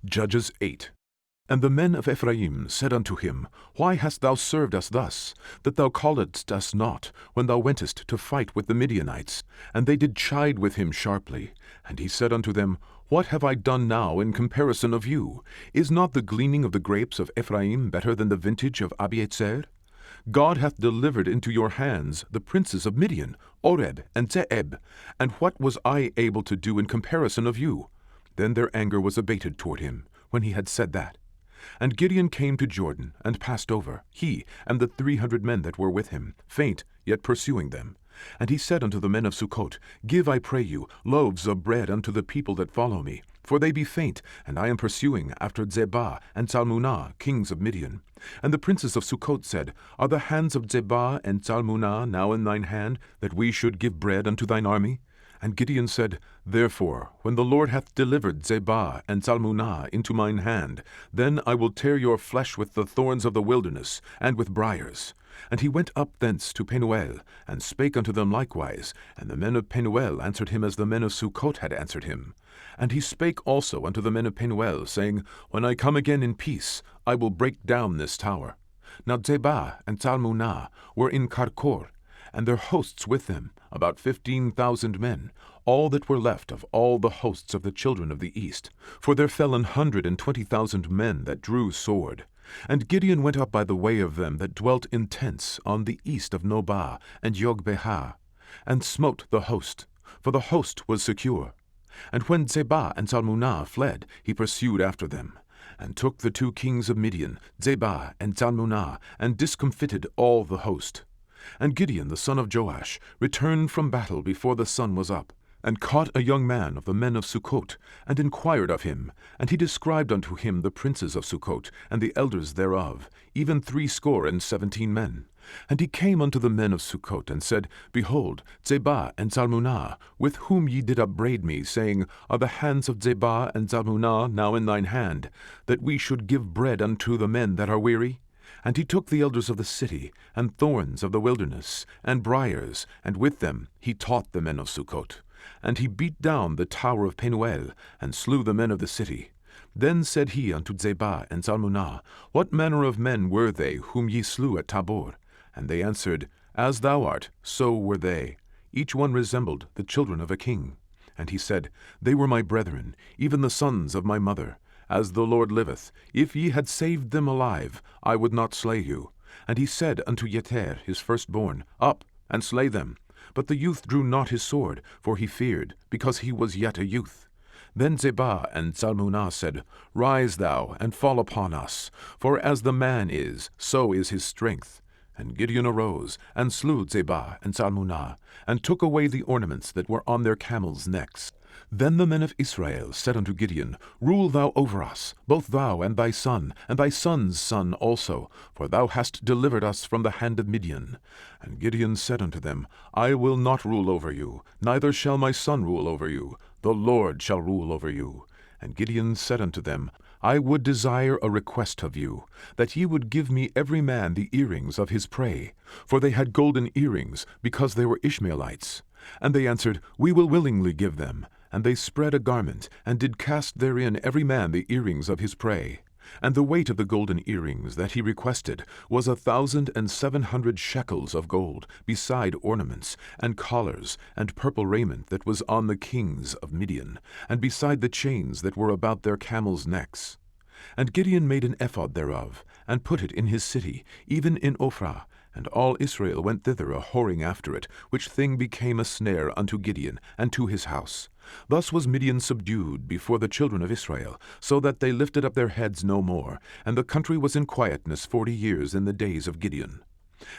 Judges 8. And the men of Ephraim said unto him, Why hast thou served us thus, that thou calledst us not, when thou wentest to fight with the Midianites? And they did chide with him sharply. And he said unto them, What have I done now in comparison of you? Is not the gleaning of the grapes of Ephraim better than the vintage of Abiezer? God hath delivered into your hands the princes of Midian, Oreb and Zeeb. And what was I able to do in comparison of you? Then their anger was abated toward him, when he had said that. And Gideon came to Jordan, and passed over, he and the 300 men that were with him, faint, yet pursuing them. And he said unto the men of Succoth, Give, I pray you, loaves of bread unto the people that follow me, for they be faint, and I am pursuing after Zebah and Zalmunna, kings of Midian. And the princes of Succoth said, Are the hands of Zebah and Zalmunna now in thine hand, that we should give bread unto thine army? And Gideon said, Therefore, when the Lord hath delivered Zebah and Zalmunna into mine hand, then I will tear your flesh with the thorns of the wilderness, and with briars. And he went up thence to Penuel, and spake unto them likewise. And the men of Penuel answered him as the men of Succoth had answered him. And he spake also unto the men of Penuel, saying, When I come again in peace, I will break down this tower. Now Zebah and Zalmunna were in Karkor, and their hosts with them, about 15,000 men, all that were left of all the hosts of the children of the east. For there fell 120,000 men that drew sword. And Gideon went up by the way of them that dwelt in tents on the east of Nobah and Jogbehah, and smote the host, for the host was secure. And when Zebah and Zalmunna fled, he pursued after them, and took the 2 kings of Midian, Zebah and Zalmunna, and discomfited all the host. And Gideon the son of Joash returned from battle before the sun was up, and caught a young man of the men of Succoth, and inquired of him. And he described unto him the princes of Succoth, and the elders thereof, even 70 men. And he came unto the men of Succoth, and said, Behold, Zebah and Zalmunna, with whom ye did upbraid me, saying, Are the hands of Zebah and Zalmunna now in thine hand, that we should give bread unto the men that are weary? And he took the elders of the city, and thorns of the wilderness, and briars, and with them he taught the men of Succoth. And he beat down the tower of Penuel, and slew the men of the city. Then said he unto Zebah and Zalmunna, What manner of men were they whom ye slew at Tabor? And they answered, As thou art, so were they. Each one resembled the children of a king. And he said, They were my brethren, even the sons of my mother. As the Lord liveth, if ye had saved them alive, I would not slay you. And he said unto Yeter his firstborn, Up, and slay them. But the youth drew not his sword, for he feared, because he was yet a youth. Then Zebah and Zalmunna said, Rise thou, and fall upon us, for as the man is, so is his strength. And Gideon arose, and slew Zebah and Zalmunna, and took away the ornaments that were on their camels' necks. Then the men of Israel said unto Gideon, Rule thou over us, both thou and thy son's son also, for thou hast delivered us from the hand of Midian. And Gideon said unto them, I will not rule over you, neither shall my son rule over you. The Lord shall rule over you. And Gideon said unto them, I would desire a request of you, that ye would give me every man the earrings of his prey. For they had golden earrings, because they were Ishmaelites. And they answered, We will willingly give them. And they spread a garment, and did cast therein every man the earrings of his prey. And the weight of the golden earrings that he requested was 1,700 shekels of gold, beside ornaments, and collars, and purple raiment that was on the kings of Midian, and beside the chains that were about their camels' necks. And Gideon made an ephod thereof, and put it in his city, even in Ophrah. And all Israel went thither a-whoring after it, which thing became a snare unto Gideon, and to his house. Thus was Midian subdued before the children of Israel, so that they lifted up their heads no more, and the country was in quietness 40 years in the days of Gideon.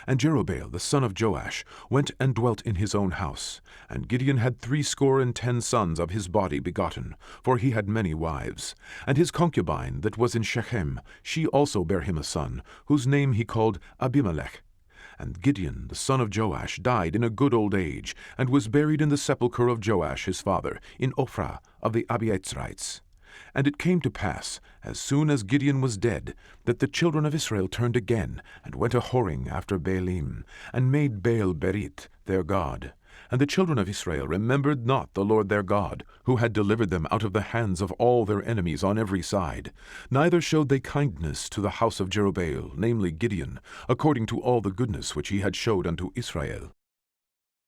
And Jerubbaal the son of Joash went and dwelt in his own house. And Gideon had 70 sons of his body begotten, for he had many wives. And his concubine that was in Shechem, she also bare him a son, whose name he called Abimelech. And Gideon the son of Joash died in a good old age, and was buried in the sepulchre of Joash his father, in Ophrah of the Abiezrites. And it came to pass, as soon as Gideon was dead, that the children of Israel turned again, and went a-whoring after Baalim, and made Baal Berith their god. And the children of Israel remembered not the Lord their God, who had delivered them out of the hands of all their enemies on every side. Neither showed they kindness to the house of Jerubbaal, namely Gideon, according to all the goodness which he had showed unto Israel.